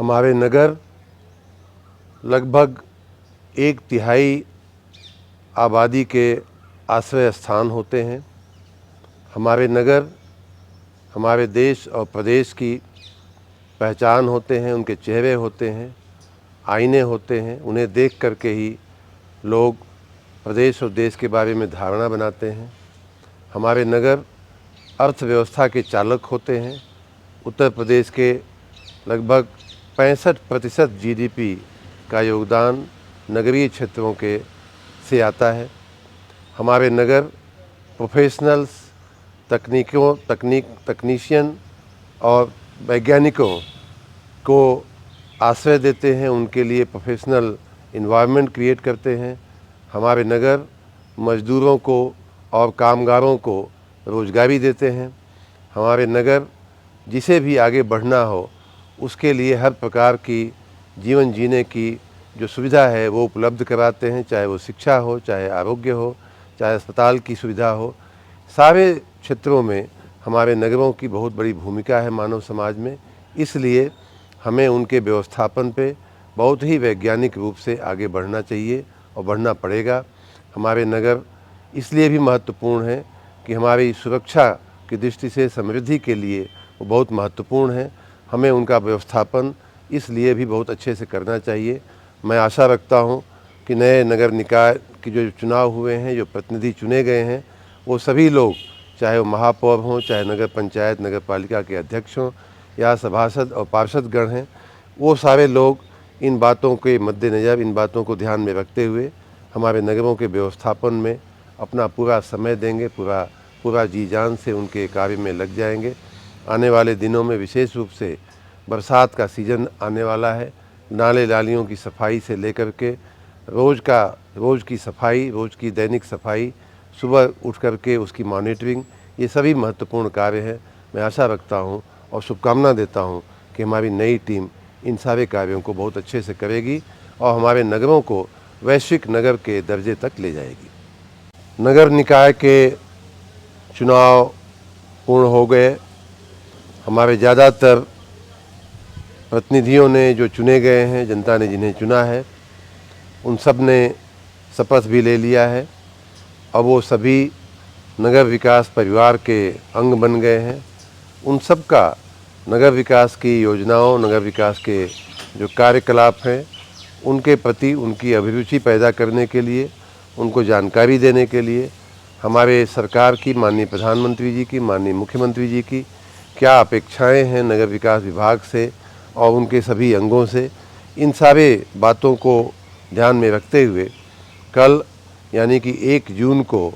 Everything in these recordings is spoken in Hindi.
हमारे नगर लगभग 1/3 आबादी के आश्रय स्थान होते हैं। हमारे नगर हमारे देश और प्रदेश की पहचान होते हैं, उनके चेहरे होते हैं, आईने होते हैं। उन्हें देख करके ही लोग प्रदेश और देश के बारे में धारणा बनाते हैं। हमारे नगर अर्थव्यवस्था के चालक होते हैं। उत्तर प्रदेश के लगभग 65% GDP का योगदान नगरीय क्षेत्रों के से आता है। हमारे नगर प्रोफेशनल्स, तकनीशियन और वैज्ञानिकों को आश्रय देते हैं, उनके लिए प्रोफेशनल इन्वायरमेंट क्रिएट करते हैं। हमारे नगर मजदूरों को और कामगारों को रोजगारी देते हैं। हमारे नगर जिसे भी आगे बढ़ना हो उसके लिए हर प्रकार की जीवन जीने की जो सुविधा है वो उपलब्ध कराते हैं, चाहे वो शिक्षा हो, चाहे आरोग्य हो, चाहे अस्पताल की सुविधा हो। सारे क्षेत्रों में हमारे नगरों की बहुत बड़ी भूमिका है मानव समाज में। इसलिए हमें उनके व्यवस्थापन पे बहुत ही वैज्ञानिक रूप से आगे बढ़ना चाहिए और बढ़ना पड़ेगा। हमारे नगर इसलिए भी महत्वपूर्ण है कि हमारी सुरक्षा की दृष्टि से, समृद्धि के लिए वो बहुत महत्वपूर्ण है। हमें उनका व्यवस्थापन इसलिए भी बहुत अच्छे से करना चाहिए। मैं आशा रखता हूँ कि नए नगर निकाय की जो चुनाव हुए हैं, जो प्रतिनिधि चुने गए हैं, वो सभी लोग, चाहे वो महापौर हों, चाहे नगर पंचायत, नगर पालिका के अध्यक्ष हों या सभासद और पार्षदगण हैं, वो सारे लोग इन बातों के मद्देनज़र, इन बातों को ध्यान में रखते हुए हमारे नगरों के व्यवस्थापन में अपना पूरा समय देंगे, पूरा जी जान से उनके कार्य में लग जाएंगे। आने वाले दिनों में विशेष रूप से बरसात का सीज़न आने वाला है। नाले नालियों की सफाई से लेकर के रोज़ की सफाई, रोज़ की दैनिक सफाई, सुबह उठ करके उसकी मॉनिटरिंग, ये सभी महत्वपूर्ण कार्य हैं। मैं आशा रखता हूँ और शुभकामना देता हूँ कि हमारी नई टीम इन सारे कार्यों को बहुत अच्छे से करेगी और हमारे नगरों को वैश्विक नगर के दर्जे तक ले जाएगी। नगर निकाय के चुनाव पूर्ण हो गए। हमारे ज़्यादातर प्रतिनिधियों ने जो चुने गए हैं, जनता ने जिन्हें चुना है, उन सब ने शपथ भी ले लिया है। अब वो सभी नगर विकास परिवार के अंग बन गए हैं। उन सब का नगर विकास की योजनाओं, नगर विकास के जो कार्यकलाप हैं, उनके प्रति उनकी अभिरुचि पैदा करने के लिए, उनको जानकारी देने के लिए हमारे सरकार की, माननीय प्रधानमंत्री जी की, माननीय मुख्यमंत्री जी की क्या अपेक्षाएं हैं नगर विकास विभाग से और उनके सभी अंगों से, इन सारे बातों को ध्यान में रखते हुए कल यानी कि 1 जून को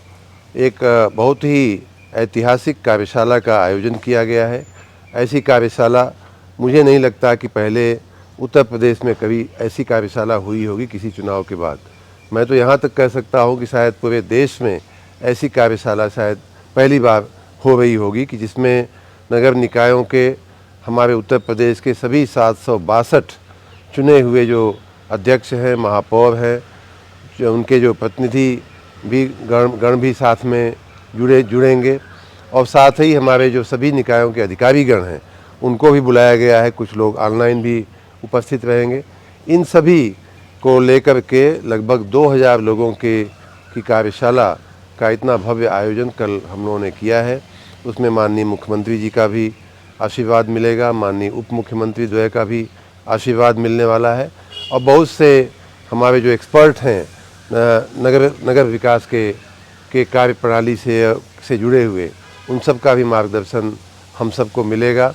एक बहुत ही ऐतिहासिक कार्यशाला का आयोजन किया गया है। ऐसी कार्यशाला मुझे नहीं लगता कि पहले उत्तर प्रदेश में कभी ऐसी कार्यशाला हुई होगी किसी चुनाव के बाद। मैं तो यहाँ तक कह सकता हूँ कि शायद पूरे देश में ऐसी कार्यशाला शायद पहली बार हो रही होगी कि जिसमें नगर निकायों के हमारे उत्तर प्रदेश के सभी 762 चुने हुए जो अध्यक्ष हैं, महापौर हैं, जो उनके जो प्रतिनिधि भी गण भी साथ में जुड़ेंगे और साथ ही हमारे जो सभी निकायों के अधिकारीगण हैं उनको भी बुलाया गया है। कुछ लोग ऑनलाइन भी उपस्थित रहेंगे। इन सभी को लेकर के लगभग 2000 लोगों की कार्यशाला का इतना भव्य आयोजन कल हम लोगों ने किया है। उसमें माननीय मुख्यमंत्री जी का भी आशीर्वाद मिलेगा, माननीय उप मुख्यमंत्री द्वय का भी आशीर्वाद मिलने वाला है और बहुत से हमारे जो एक्सपर्ट हैं नगर विकास के कार्य प्रणाली से जुड़े हुए, उन सब का भी मार्गदर्शन हम सबको मिलेगा।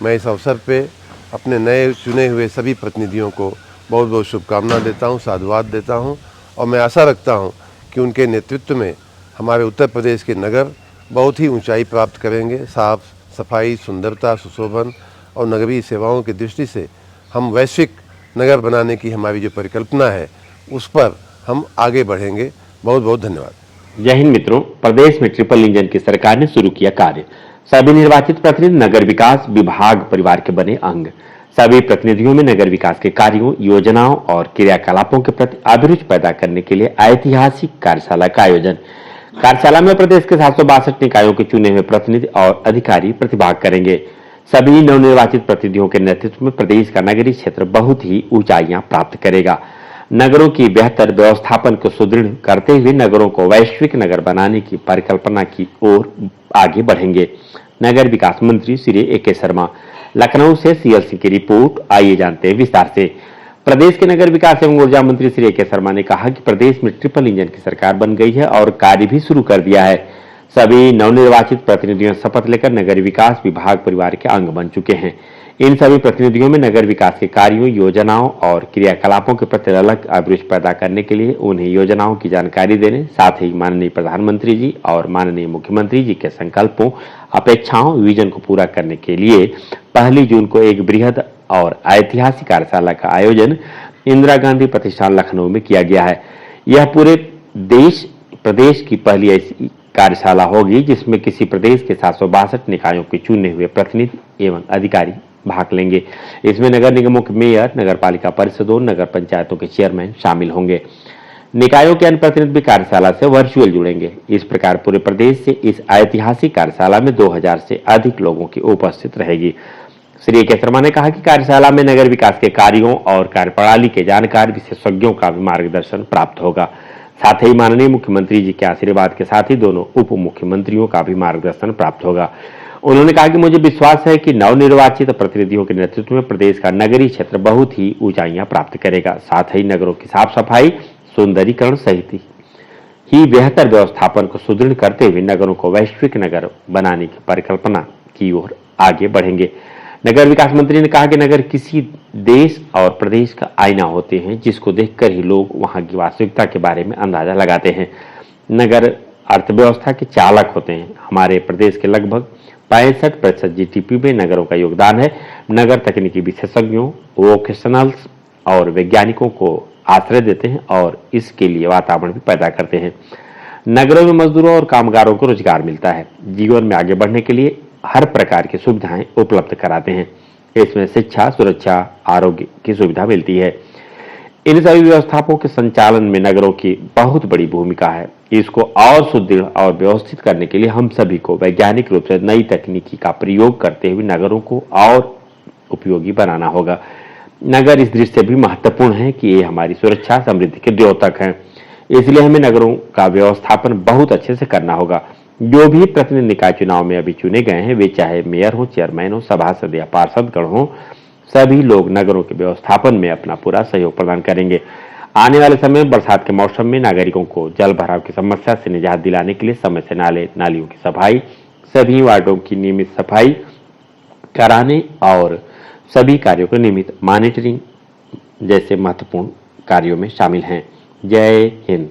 मैं इस अवसर पे अपने नए चुने हुए सभी प्रतिनिधियों को बहुत बहुत शुभकामना देता हूँ, साधुवाद देता हूँ और मैं आशा रखता हूँ कि उनके नेतृत्व में हमारे उत्तर प्रदेश के नगर बहुत ही ऊंचाई प्राप्त करेंगे। साफ सफाई, सुंदरता, सुशोभन और नगरीय सेवाओं की दृष्टि से हम वैश्विक नगर बनाने की हमारी जो परिकल्पना है उस पर हम आगे बढ़ेंगे। बहुत बहुत धन्यवाद। जय हिंद मित्रों, प्रदेश में ट्रिपल इंजन की सरकार ने शुरू किया कार्य। सभी निर्वाचित प्रतिनिधि नगर विकास विभाग परिवार के बने अंग। सभी प्रतिनिधियों में नगर विकास के कार्यों, योजनाओं और क्रियाकलापों के प्रति अभिरुचि पैदा करने के लिए ऐतिहासिक कार्यशाला का आयोजन। कार्यशाला में प्रदेश के 762 निकायों के चुने हुए प्रतिनिधि और अधिकारी प्रतिभाग करेंगे। सभी नवनिर्वाचित प्रतिनिधियों के नेतृत्व में प्रदेश का नगरीय क्षेत्र बहुत ही ऊंचाइयां प्राप्त करेगा। नगरों की बेहतर व्यवस्थापन को सुदृढ़ करते हुए नगरों को वैश्विक नगर बनाने की परिकल्पना की ओर आगे बढ़ेंगे। नगर विकास मंत्री श्री ए.के. शर्मा। लखनऊ से सीएलसी की रिपोर्ट, आइए जानते हैं विस्तार से। प्रदेश के नगर विकास एवं ऊर्जा मंत्री श्री ए.के. शर्मा ने कहा कि प्रदेश में ट्रिपल इंजन की सरकार बन गई है और कार्य भी शुरू कर दिया है। सभी नवनिर्वाचित प्रतिनिधियों ने शपथ लेकर नगर विकास विभाग परिवार के अंग बन चुके हैं। इन सभी प्रतिनिधियों में नगर विकास के कार्यों, योजनाओं और क्रियाकलापों के प्रति अलग अभिरुचि पैदा करने के लिए उन्हें योजनाओं की जानकारी देने, साथ ही माननीय प्रधानमंत्री जी और माननीय मुख्यमंत्री जी के संकल्पों, अपेक्षाओं, विजन को पूरा करने के लिए 1 जून को एक बृहद और ऐतिहासिक कार्यशाला का आयोजन इंदिरा गांधी प्रतिष्ठान लखनऊ में किया गया है। यह पूरे प्रदेश की पहली ऐसी कार्यशाला होगी जिसमें किसी प्रदेश के 762 निकायों के चुने हुए प्रतिनिधि एवं अधिकारी भाग लेंगे। इसमें नगर निगमों के मेयर, नगर पालिका परिषदों, नगर पंचायतों के चेयरमैन शामिल होंगे। निकायों के अन्य प्रतिनिधि भी कार्यशाला से वर्चुअल जुड़ेंगे। इस प्रकार पूरे प्रदेश से इस ऐतिहासिक कार्यशाला में 2000 से अधिक लोगों की उपस्थित रहेगी। श्री ए.के. शर्मा ने कहा कि कार्यशाला में नगर विकास के कार्यों और कार्यप्रणाली के जानकार विशेषज्ञों का भी मार्गदर्शन प्राप्त होगा। साथ ही माननीय मुख्यमंत्री जी के आशीर्वाद के साथ ही दोनों उप मुख्यमंत्रियों का भी मार्गदर्शन प्राप्त होगा। उन्होंने कहा कि मुझे विश्वास है कि नवनिर्वाचित प्रतिनिधियों के नेतृत्व में प्रदेश का नगरीय क्षेत्र बहुत ही ऊंचाइयां प्राप्त करेगा। साथ ही नगरों की साफ सफाई, सौंदर्यीकरण सहित ही बेहतर व्यवस्थापन को सुदृढ़ करते हुए नगरों को वैश्विक नगर बनाने की परिकल्पना की ओर आगे बढ़ेंगे। नगर विकास मंत्री ने कहा कि नगर किसी देश और प्रदेश का आईना होते हैं जिसको देखकर ही लोग वहां की वास्तविकता के बारे में अंदाजा लगाते हैं। नगर अर्थव्यवस्था के चालक होते हैं। हमारे प्रदेश के लगभग 65% जीडीपी में नगरों का योगदान है। नगर तकनीकी विशेषज्ञों, वोकेशनल्स और वैज्ञानिकों को आश्रय देते हैं और इसके लिए वातावरण भी पैदा करते हैं। नगरों में मजदूरों और कामगारों को रोजगार मिलता है। जीवन में आगे बढ़ने के लिए हर प्रकार की सुविधाएं उपलब्ध कराते हैं। इसमें शिक्षा, सुरक्षा, आरोग्य की सुविधा मिलती है। इन सभी व्यवस्थाओं के संचालन में नगरों की बहुत बड़ी भूमिका है। इसको और सुदृढ़ और व्यवस्थित करने के लिए हम सभी को वैज्ञानिक रूप से नई तकनीकी का प्रयोग करते हुए नगरों को और उपयोगी बनाना होगा। नगर इस दृष्टि से भी महत्वपूर्ण है कि ये हमारी सुरक्षा, समृद्धि के द्योतक हैं। इसलिए हमें नगरों का व्यवस्थापन बहुत अच्छे से करना होगा। जो भी प्रतिनिधि निकाय चुनाव में अभी चुने गए हैं, वे चाहे मेयर हो, चेयरमैन हो, सभासद या पार्षदगण हो, सभी लोग नगरों के व्यवस्थापन में अपना पूरा सहयोग प्रदान करेंगे। आने वाले समय में बरसात के मौसम में नागरिकों को जल भराव की समस्या से निजात दिलाने के लिए समय से नालियों की सफाई, सभी वार्डों की नियमित सफाई कराने और सभी कार्यों को नियमित मॉनिटरिंग जैसे महत्वपूर्ण कार्यों में शामिल हैं। जय हिंद।